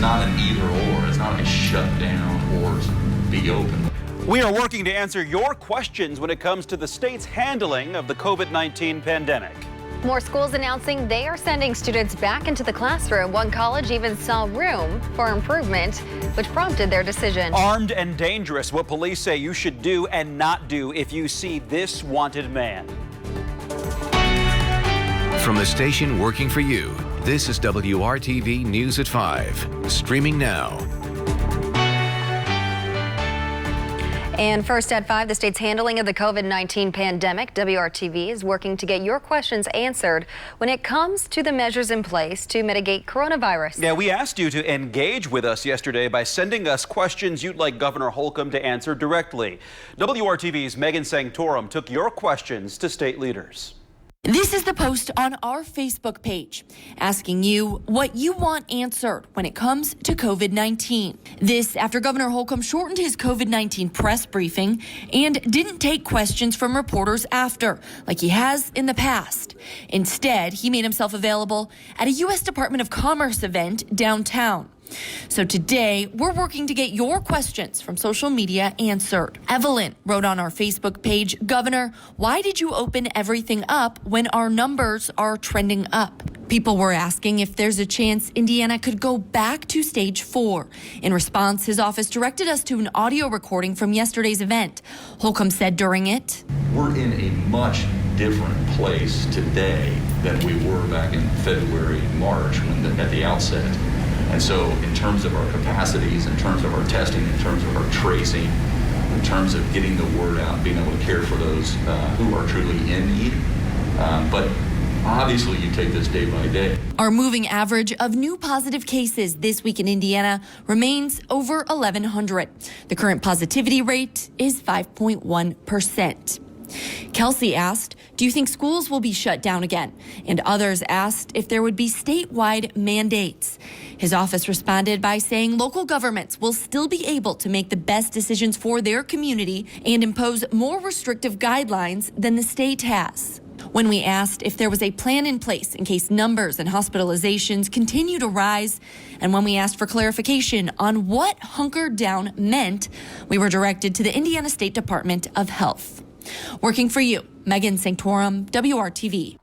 not an either or. It's not a shut down or be open. We are working to answer your questions when it comes to the state's handling of the COVID-19 pandemic. More schools announcing they are sending students back into the classroom. One college even saw room for improvement, which prompted their decision. Armed and dangerous, what police say you should do and not do if you see this wanted man. From the station working for you, this is WRTV News at 5, streaming now. And first at 5, the state's handling of the COVID-19 pandemic. WRTV is working to get your questions answered when it comes to the measures in place to mitigate coronavirus. Yeah, we asked you to engage with us yesterday by sending us questions you'd like Governor Holcomb to answer directly. WRTV's Megan Sanctorum took your questions to state leaders. This is the post on our Facebook page asking you what you want answered when it comes to COVID-19. This after Governor Holcomb shortened his COVID-19 press briefing and didn't take questions from reporters after, like he has in the past. Instead, he made himself available at a U.S. Department of Commerce event downtown. So today, we're working to get your questions from social media answered. Evelyn wrote on our Facebook page, Governor, why did you open everything up when our numbers are trending up? People were asking if there's a chance Indiana could go back to stage 4. In response, his office directed us to an audio recording from yesterday's event. Holcomb said during it, We're in a much different place today than we were back in February, March at the outset. And so in terms of our capacities, in terms of our testing, in terms of our tracing, in terms of getting the word out, being able to care for those who are truly in need. But obviously you take this day by day. Our moving average of new positive cases this week in Indiana remains over 1,100. The current positivity rate is 5.1%. Kelsey asked, do you think schools will be shut down again? And others asked if there would be statewide mandates. His office responded by saying local governments will still be able to make the best decisions for their community and impose more restrictive guidelines than the state has. When we asked if there was a plan in place in case numbers and hospitalizations continue to rise, and when we asked for clarification on what hunkered down meant, we were directed to the Indiana State Department of Health. Working for you, Megan Sanctorum, WRTV.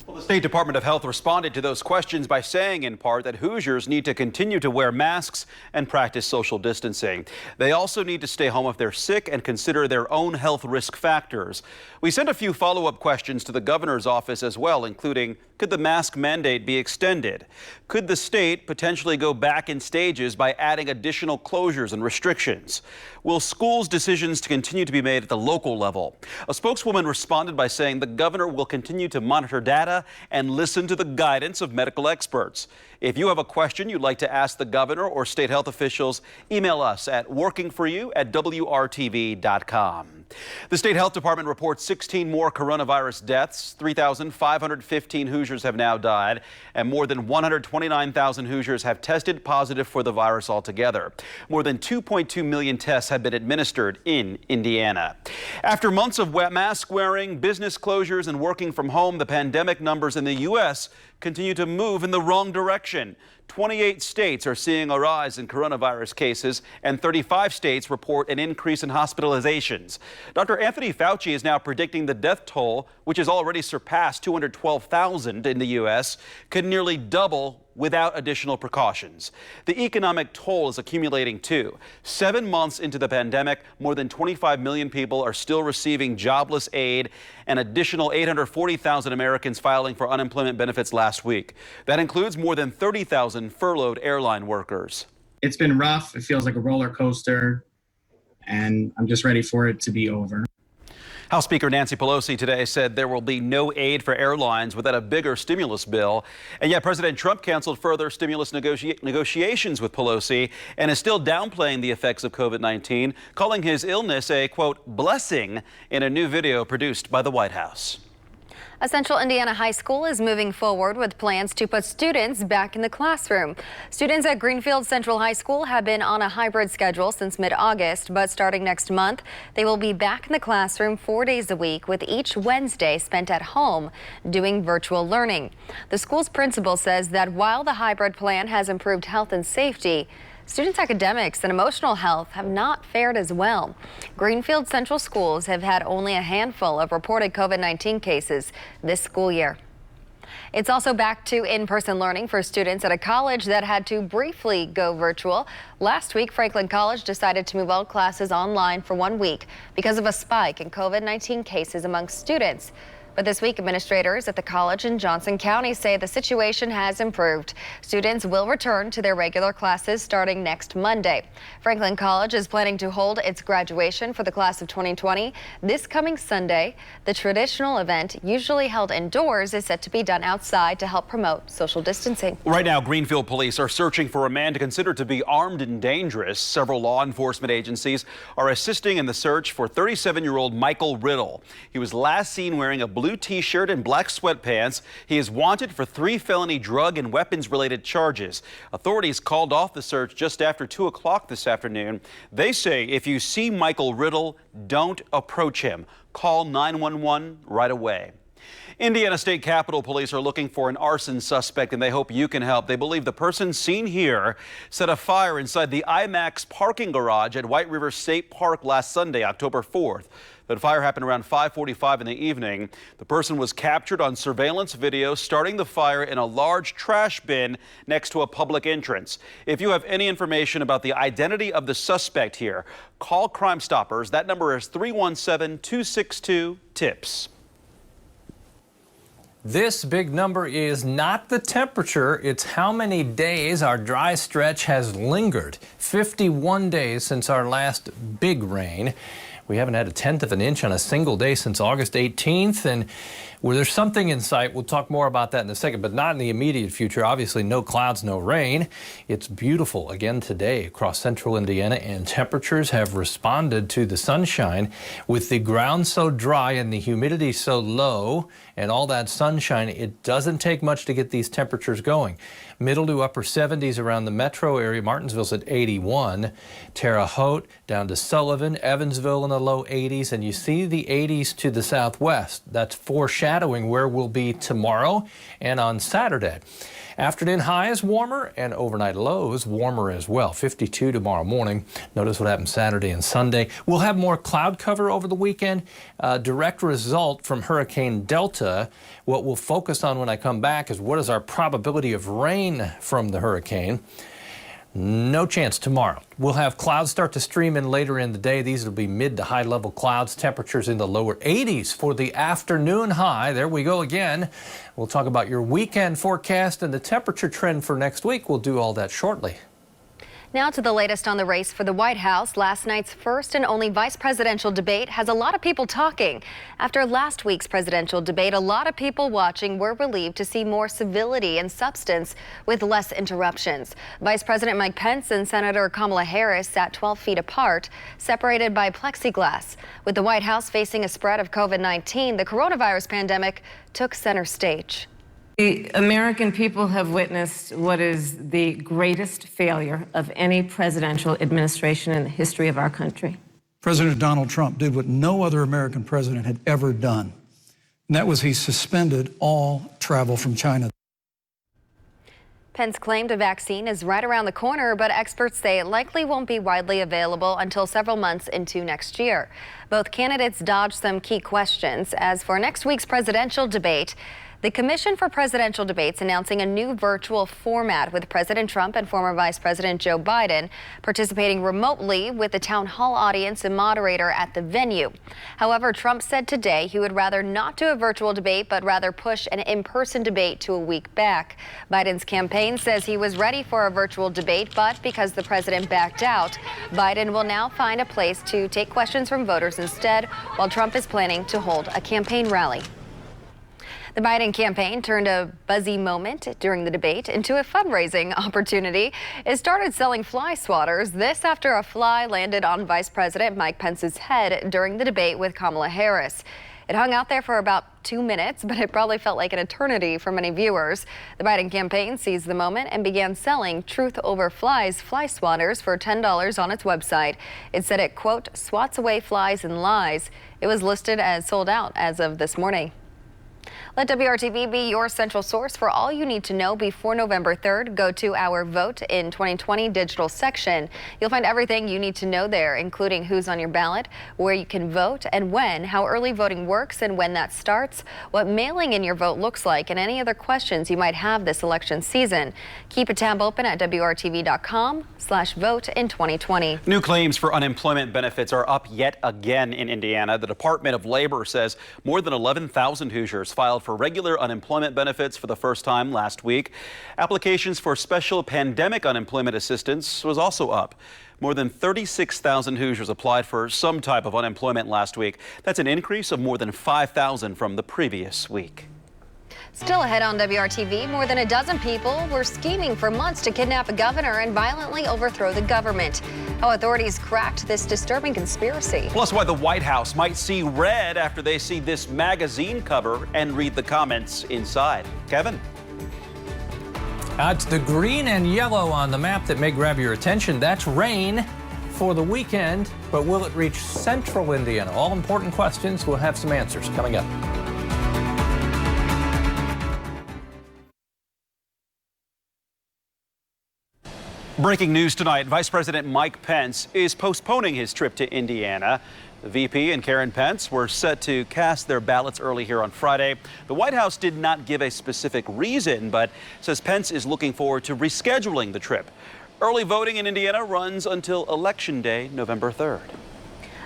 Well, the State Department of Health responded to those questions by saying, in part, that Hoosiers need to continue to wear masks and practice social distancing. They also need to stay home if they're sick and consider their own health risk factors. We sent a few follow-up questions to the governor's office as well, including, could the mask mandate be extended? Could the state potentially go back in stages by adding additional closures and restrictions? Will schools' decisions to continue to be made at the local level? A spokeswoman responded by saying the governor will continue to monitor data and listen to the guidance of medical experts. If you have a question you'd like to ask the governor or state health officials, email us at workingforyou@wrtv.com. The state health department reports 16 more coronavirus deaths. 3,515 Hoosiers have now died, and more than 129,000 Hoosiers have tested positive for the virus altogether. More than 2.2 million tests have been administered in Indiana. After months of mask wearing, business closures, and working from home, the pandemic numbers in the U.S. continue to move in the wrong direction. 28 states are seeing a rise in coronavirus cases, and 35 states report an increase in hospitalizations. Dr. Anthony Fauci is now predicting the death toll, which has already surpassed 212,000 in the U.S., could nearly double without additional precautions. The economic toll is accumulating too. 7 months into the pandemic, more than 25 million people are still receiving jobless aid, an additional 840,000 Americans filing for unemployment benefits last week. That includes more than 30,000 furloughed airline workers. It's been rough. It feels like a roller coaster, and I'm just ready for it to be over. House Speaker Nancy Pelosi today said there will be no aid for airlines without a bigger stimulus bill. And yet President Trump canceled further stimulus negotiations with Pelosi and is still downplaying the effects of COVID-19, calling his illness a, quote, blessing in a new video produced by the White House. A Central Indiana high school is moving forward with plans to put students back in the classroom. Students at Greenfield Central High School have been on a hybrid schedule since mid-August, but starting next month, they will be back in the classroom 4 days a week, with each Wednesday spent at home doing virtual learning. The school's principal says that while the hybrid plan has improved health and safety, students' academics and emotional health have not fared as well. Greenfield Central schools have had only a handful of reported COVID-19 cases this school year. It's also back to in-person learning for students at a college that had to briefly go virtual. Last week, Franklin College decided to move all classes online for 1 week because of a spike in COVID-19 cases among students. But this week, administrators at the college in Johnson County say the situation has improved. Students will return to their regular classes starting next Monday. Franklin College is planning to hold its graduation for the class of 2020 this coming Sunday. The traditional event, usually held indoors, is set to be done outside to help promote social distancing. Right now, Greenfield police are searching for a man considered to be armed and dangerous. Several law enforcement agencies are assisting in the search for 37-year-old Michael Riddle. He was last seen wearing a blue t-shirt and black sweatpants. He is wanted for 3 felony drug and weapons-related charges. Authorities called off the search just after 2 o'clock this afternoon. They say if you see Michael Riddle, don't approach him. Call 911 right away. Indiana State Capitol Police are looking for an arson suspect, and they hope you can help. They believe the person seen here set a fire inside the IMAX parking garage at White River State Park last Sunday, October 4th. The fire happened around 5:45 in the evening. The person was captured on surveillance video starting the fire in a large trash bin next to a public entrance. If you have any information about the identity of the suspect here, call Crime Stoppers. That number is 317-262-TIPS. This big number is not the temperature, it's how many days our dry stretch has lingered. 51 days since our last big rain. We haven't had 1/10 of an inch on a single day since August 18th, and where there's something in sight. We'll talk more about that in a second, but not in the immediate future. Obviously, no clouds, no rain. It's beautiful again today across central Indiana, and temperatures have responded to the sunshine. With the ground so dry and the humidity so low and all that sunshine, it doesn't take much to get these temperatures going. Middle to upper 70s around the metro area. Martinsville's at 81. Terre Haute down to Sullivan, Evansville in the low 80s, and you see the 80s to the southwest. That's foreshadowing where we'll be tomorrow and on Saturday. Afternoon highs warmer and overnight lows warmer as well. 52 tomorrow morning. Notice what happens Saturday and Sunday. We'll have more cloud cover over the weekend. Direct result from Hurricane Delta. What we'll focus on when I come back is what is our probability of rain from the hurricane. No chance tomorrow. We'll have clouds start to stream in later in the day. These will be mid to high level clouds. Temperatures in the lower 80s for the afternoon high. There we go again. We'll talk about your weekend forecast and the temperature trend for next week. We'll do all that shortly. Now to the latest on the race for the White House. Last night's first and only vice presidential debate has a lot of people talking. After last week's presidential debate, a lot of people watching were relieved to see more civility and substance with less interruptions. Vice President Mike Pence and Senator Kamala Harris sat 12 feet apart, separated by plexiglass. With the White House facing a spread of COVID-19, the coronavirus pandemic took center stage. The American people have witnessed what is the greatest failure of any presidential administration in the history of our country. President Donald Trump did what no other American president had ever done, and that was he suspended all travel from China. Pence claimed a vaccine is right around the corner, but experts say it likely won't be widely available until several months into next year. Both candidates dodged some key questions. As for next week's presidential debate, the Commission for Presidential Debates announcing a new virtual format with President Trump and former Vice President Joe Biden participating remotely with a town hall audience and moderator at the venue. However, Trump said today he would rather not do a virtual debate, but rather push an in-person debate to a week back. Biden's campaign says he was ready for a virtual debate, but because the president backed out, Biden will now find a place to take questions from voters instead, while Trump is planning to hold a campaign rally. The Biden campaign turned a buzzy moment during the debate into a fundraising opportunity. It started selling fly swatters. This after a fly landed on Vice President Mike Pence's head during the debate with Kamala Harris. It hung out there for about 2 minutes, but it probably felt like an eternity for many viewers. The Biden campaign seized the moment and began selling Truth Over Flies fly swatters for $10 on its website. It said it, quote, swats away flies and lies. It was listed as sold out as of this morning. Let WRTV be your central source for all you need to know before November 3rd. Go to our Vote in 2020 digital section. You'll find everything you need to know there, including who's on your ballot, where you can vote and when, how early voting works and when that starts, what mailing in your vote looks like, and any other questions you might have this election season. Keep a tab open at WRTV.com/vote in 2020. New claims for unemployment benefits are up yet again in Indiana. The Department of Labor says more than 11,000 Hoosiers filed for regular unemployment benefits for the first time last week. Applications for special pandemic unemployment assistance was also up. More than 36,000 Hoosiers applied for some type of unemployment last week. That's an increase of more than 5,000 from the previous week. Still ahead on WRTV, more than a dozen people were scheming for months to kidnap a governor and violently overthrow the government. How authorities cracked this disturbing conspiracy. Plus, why the White House might see red after they see this magazine cover and read the comments inside. Kevin? It's the green and yellow on the map that may grab your attention. That's rain for the weekend, but will it reach central Indiana? All important questions. We'll have some answers coming up. Breaking news tonight, Vice President Mike Pence is postponing his trip to Indiana. The VP and Karen Pence were set to cast their ballots early here on Friday. The White House did not give a specific reason, but says Pence is looking forward to rescheduling the trip. Early voting in Indiana runs until Election Day, November 3rd.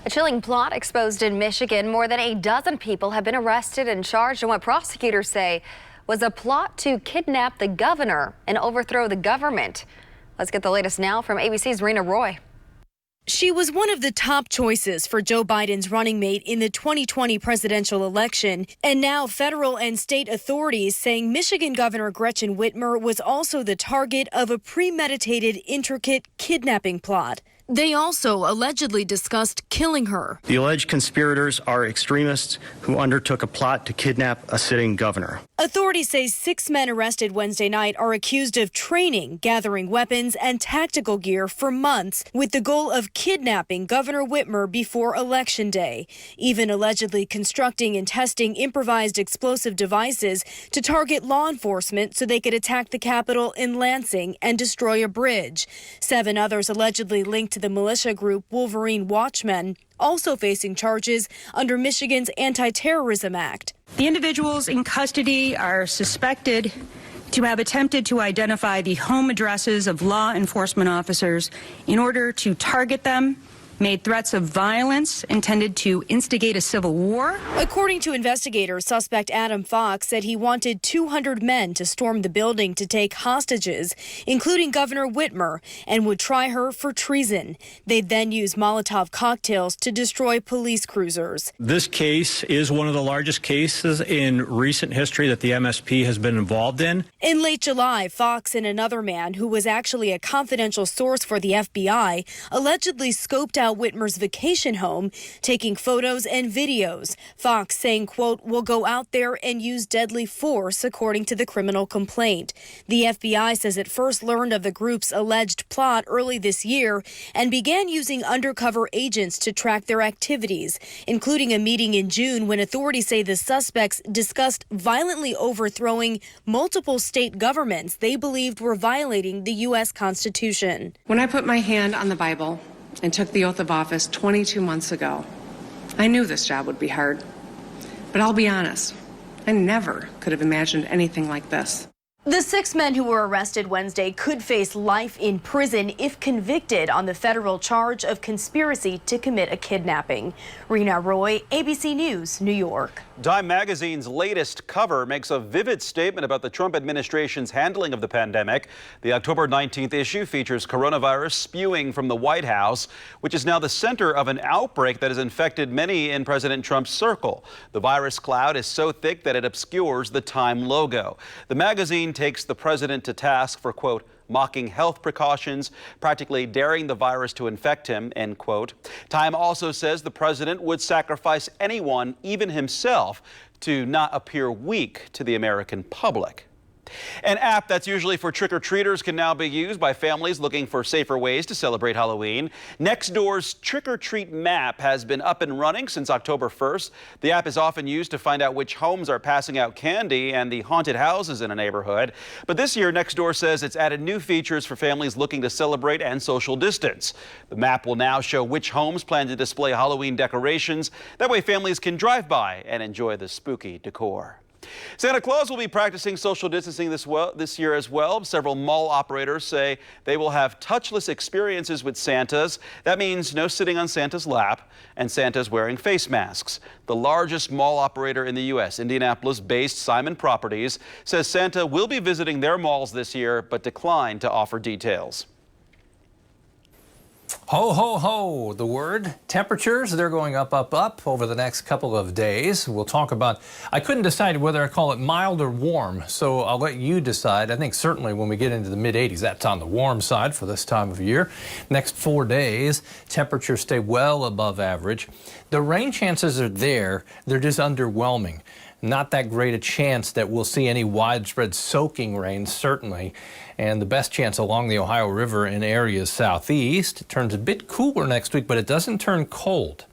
A chilling plot exposed in Michigan. More than a dozen people have been arrested and charged in what prosecutors say was a plot to kidnap the governor and overthrow the government. Let's get the latest now from ABC's Rena Roy. She was one of the top choices for Joe Biden's running mate in the 2020 presidential election. And now federal and state authorities saying Michigan Governor Gretchen Whitmer was also the target of a premeditated, intricate kidnapping plot. They also allegedly discussed killing her. The alleged conspirators are extremists who undertook a plot to kidnap a sitting governor. Authorities say 6 men arrested Wednesday night are accused of training, gathering weapons and tactical gear for months with the goal of kidnapping Governor Whitmer before Election Day, even allegedly constructing and testing improvised explosive devices to target law enforcement so they could attack the Capitol in Lansing and destroy a bridge. 7 others allegedly linked to the militia group Wolverine Watchmen, also facing charges under Michigan's Anti-Terrorism Act. The individuals in custody are suspected to have attempted to identify the home addresses of law enforcement officers in order to target them, made threats of violence intended to instigate a civil war. According to investigators, suspect Adam Fox said he wanted 200 men to storm the building to take hostages, including Governor Whitmer, and would try her for treason. They'd then use Molotov cocktails to destroy police cruisers. This case is one of the largest cases in recent history that the MSP has been involved in. In late July, Fox and another man, who was actually a confidential source for the FBI, allegedly scoped out Whitmer's vacation home, taking photos and videos. Fox saying, quote, "We'll go out there and use deadly force," according to the criminal complaint. The FBI says it first learned of the group's alleged plot early this year and began using undercover agents to track their activities, including a meeting in June when authorities say the suspects discussed violently overthrowing multiple state governments they believed were violating the U.S. Constitution. When I put my hand on the Bible and took the oath of office 22 months ago, I knew this job would be hard. But I'll be honest, I never could have imagined anything like this. The 6 men who were arrested Wednesday could face life in prison if convicted on the federal charge of conspiracy to commit a kidnapping. Rena Roy, ABC News, New York. Time magazine's latest cover makes a vivid statement about the Trump administration's handling of the pandemic. The October 19th issue features coronavirus spewing from the White House, which is now the center of an outbreak that has infected many in President Trump's circle. The virus cloud is so thick that it obscures the Time logo. The magazine takes the president to task for, quote, mocking health precautions, practically daring the virus to infect him, end quote. Time also says the president would sacrifice anyone, even himself, to not appear weak to the American public. An app that's usually for trick-or-treaters can now be used by families looking for safer ways to celebrate Halloween. Nextdoor's Trick-or-Treat map has been up and running since October 1st. The app is often used to find out which homes are passing out candy and the haunted houses in a neighborhood. But this year, Nextdoor says it's added new features for families looking to celebrate and social distance. The map will now show which homes plan to display Halloween decorations. That way families can drive by and enjoy the spooky decor. Santa Claus will be practicing social distancing this year as well. Several mall operators say they will have touchless experiences with Santas. That means no sitting on Santa's lap, and Santa's wearing face masks. The largest mall operator in the U.S., Indianapolis-based Simon Properties, says Santa will be visiting their malls this year, but declined to offer details. Ho, ho, ho, the word. Temperatures, they're going up, up, up over the next couple of days. We'll talk about, I couldn't decide whether I call it mild or warm, so I'll let you decide. I think certainly when we get into the mid-80s, that's on the warm side for this time of year. Next 4 days, temperatures stay well above average. The rain chances are there, they're just underwhelming. Not that great a chance that we'll see any widespread soaking rain, certainly. And the best chance along the Ohio River in areas southeast. It turns a bit cooler next week, but it doesn't turn cold.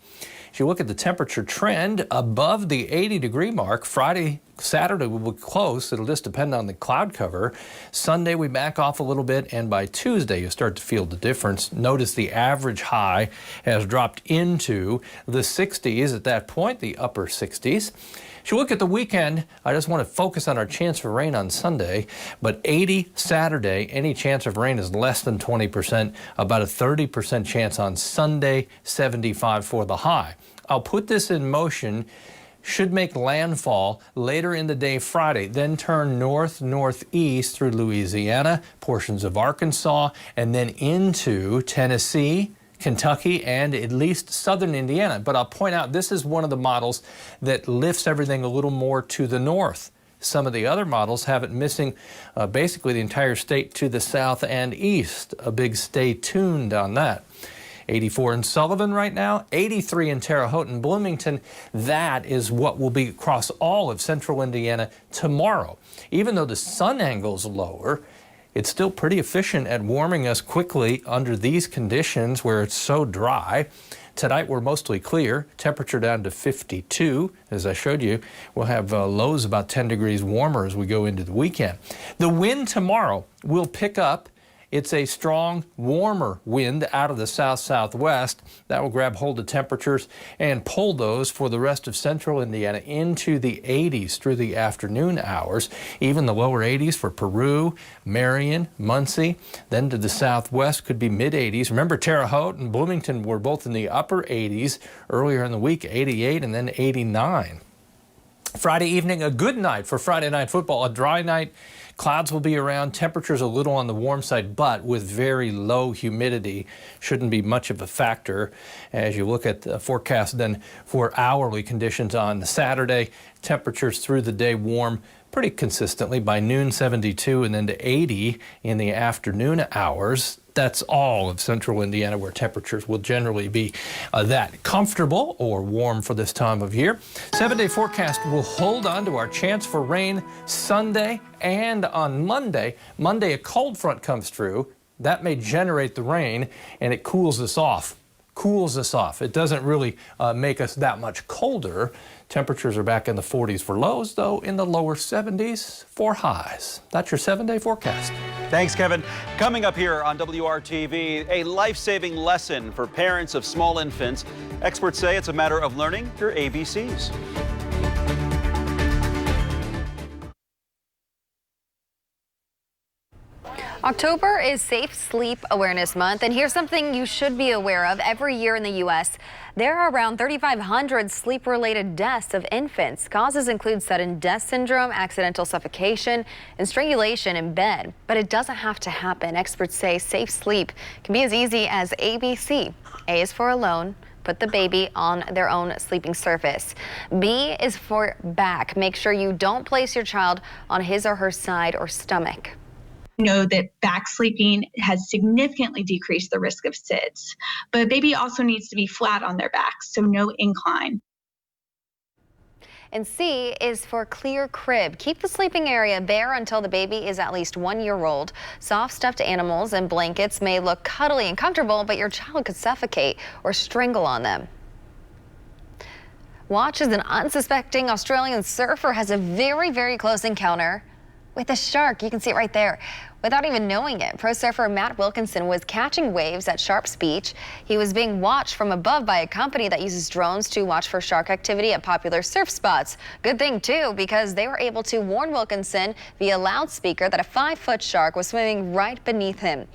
If you look at the temperature trend above the 80-degree mark, Friday, Saturday will be close. It'll just depend on the cloud cover. Sunday, we back off a little bit, and by Tuesday, you start to feel the difference. Notice the average high has dropped into the 60s at that point, the upper 60s. If you look at the weekend, I just want to focus on our chance for rain on Sunday, but 80 Saturday, any chance of rain is less than 20%, about a 30% chance on Sunday, 75 for the high. I'll put this in motion, should make landfall later in the day Friday, then turn north-northeast through Louisiana, portions of Arkansas, and then into Tennessee, Kentucky, and at least southern Indiana. But I'll point out this is one of the models that lifts everything a little more to the north. Some of the other models have it missing basically the entire state to the south and east. A big stay tuned on that. 84 in Sullivan right now, 83 in Terre Haute and Bloomington. That is what will be across all of central Indiana tomorrow. Even though the sun angle's lower, it's still pretty efficient at warming us quickly under these conditions where it's so dry. Tonight we're mostly clear, temperature down to 52. As I showed you, we'll have lows about 10 degrees warmer as we go into the weekend. The wind tomorrow will pick up. It's a strong, warmer wind out of the south-southwest. That will grab hold of temperatures and pull those for the rest of central Indiana into the 80s through the afternoon hours. Even the lower 80s for Peru, Marion, Muncie. Then to the southwest could be mid-80s. Remember, Terre Haute and Bloomington were both in the upper 80s earlier in the week, 88 and then 89. Friday evening, a good night for Friday night football, a dry night. Clouds will be around, temperatures a little on the warm side, but with very low humidity. Shouldn't be much of a factor as you look at the forecast. Then for hourly conditions on Saturday, temperatures through the day warm pretty consistently. By noon, 72, and then to 80 in the afternoon hours. That's all of central Indiana where temperatures will generally be that comfortable or warm for this time of year. 7-day forecast will hold on to our chance for rain Sunday and on Monday. Monday, a cold front comes through. That may generate the rain, and it cools us off. It doesn't really make us that much colder. Temperatures are back in the 40s for lows, though in the lower 70s for highs. That's your 7-day forecast. Thanks, Kevin. Coming up here on WRTV, a life-saving lesson for parents of small infants. Experts say it's a matter of learning your ABCs. October is Safe Sleep Awareness Month, and here's something you should be aware of. Every year in the U.S., there are around 3,500 sleep-related deaths of infants. Causes include sudden death syndrome, accidental suffocation, and strangulation in bed. But it doesn't have to happen. Experts say safe sleep can be as easy as ABC. A is for alone. Put the baby on their own sleeping surface. B is for back. Make sure you don't place your child on his or her side or stomach. We know that back sleeping has significantly decreased the risk of SIDS, but a baby also needs to be flat on their back, so no incline. And C is for clear crib. Keep the sleeping area bare until the baby is at least 1 year old. Soft stuffed animals and blankets may look cuddly and comfortable, but your child could suffocate or strangle on them. Watch as an unsuspecting Australian surfer has a very, very close encounter with a shark. You can see it right there. Without even knowing it, pro surfer Matt Wilkinson was catching waves at Sharps Beach. He was being watched from above by a company that uses drones to watch for shark activity at popular surf spots. Good thing, too, because they were able to warn Wilkinson via loudspeaker that a 5-foot shark was swimming right beneath him.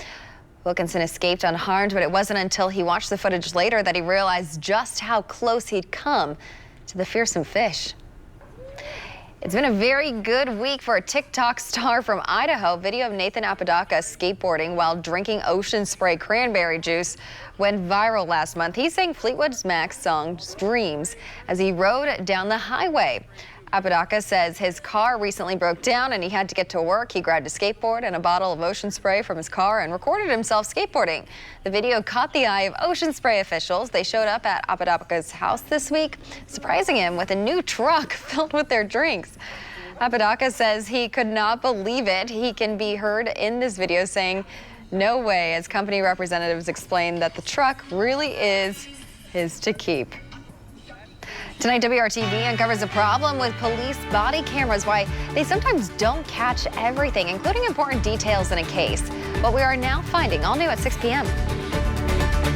Wilkinson escaped unharmed, but it wasn't until he watched the footage later that he realized just how close he'd come to the fearsome fish. It's been a very good week for a TikTok star from Idaho. Video of Nathan Apodaca skateboarding while drinking ocean spray cranberry juice went viral last month. He sang Fleetwood Mac's song Dreams as he rode down the highway. Apodaca says his car recently broke down and he had to get to work. He grabbed a skateboard and a bottle of ocean spray from his car and recorded himself skateboarding. The video caught the eye of ocean spray officials. They showed up at Apodaca's house this week, surprising him with a new truck filled with their drinks. Apodaca says he could not believe it. He can be heard in this video saying, "No way," as company representatives explained that the truck really is his to keep. Tonight, WRTV uncovers a problem with police body cameras, why they sometimes don't catch everything, including important details in a case. What we are now finding, all new at 6 p.m.